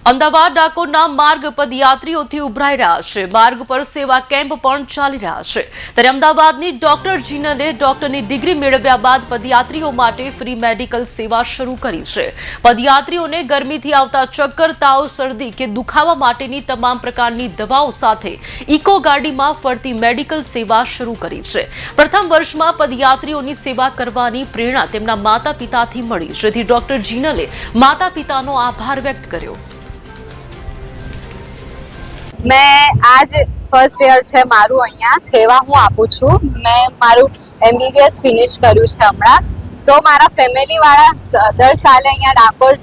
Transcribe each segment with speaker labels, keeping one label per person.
Speaker 1: અમદાવાદ ડાકોરના માર્ગ પદયાત્રીઓથી ઉભરાઈ રહ્યા છે। માર્ગ પર સેવા કેમ્પ પણ ચાલી રહ્યા છે। ત્યારે અમદાવાદની ડોક્ટર જીનલે ડોક્ટરની ડિગ્રી મેળવ્યા બાદ પદયાત્રીઓ માટે ફ્રી મેડિકલ સેવા શરૂ કરી છે। પદયાત્રીઓને ગરમીથી આવતા ચક્કર, તાવ, શરદી કે દુખાવા માટેની તમામ પ્રકારની દવાઓ સાથે ઇકો ગાડીમાં ફરતી મેડિકલ સેવા શરૂ કરી છે। પ્રથમ વર્ષમાં પદયાત્રીઓની સેવા કરવાની પ્રેરણા તેમના માતા-પિતાથી મળી, જેથી ડોક્ટર જીનલે માતા-પિતાનો આભાર વ્યક્ત કર્યો।
Speaker 2: मैं आज फर्स्ट ईयर है मारू अहिया सेवा हूँ आपू छू। मैं मारू MBBS फिनिश करू छे हमणा। सो मारा फैमिली वाला दर साले अहिया डाकोर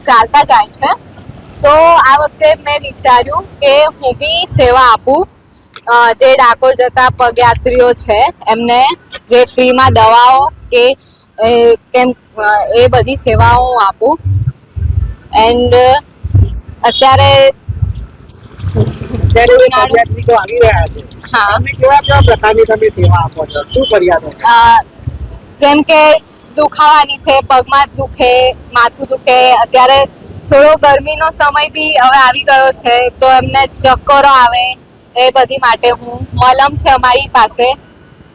Speaker 2: चालता जाय छे। तो आ वखते मैं विचार्યું કે હું બી સેવા આપું, જે ડાકોર જતા પગયાત્રીઓ છે એમને જે ફ્રીમાં દવાઓ કે કેમ એ બધી સેવાઓ હું આપું। એન્ડ અત્યારે જેમ કે દુખાવાની છે, પગમાં દુખે, માથું દુખે, અત્યારે થોડો ગરમીનો સમય બી હવે આવી ગયો છે તો એમને ચક્કરો આવે, એ બધી માટે હું મલમ છે અમારી પાસે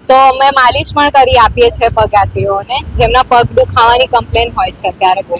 Speaker 2: તો અમે માલિશ પણ કરી આપીએ છીએ પગયાત્રીઓને જેમના પગ દુખાવાની કમ્પ્લેન હોય છે અત્યારે બહુ।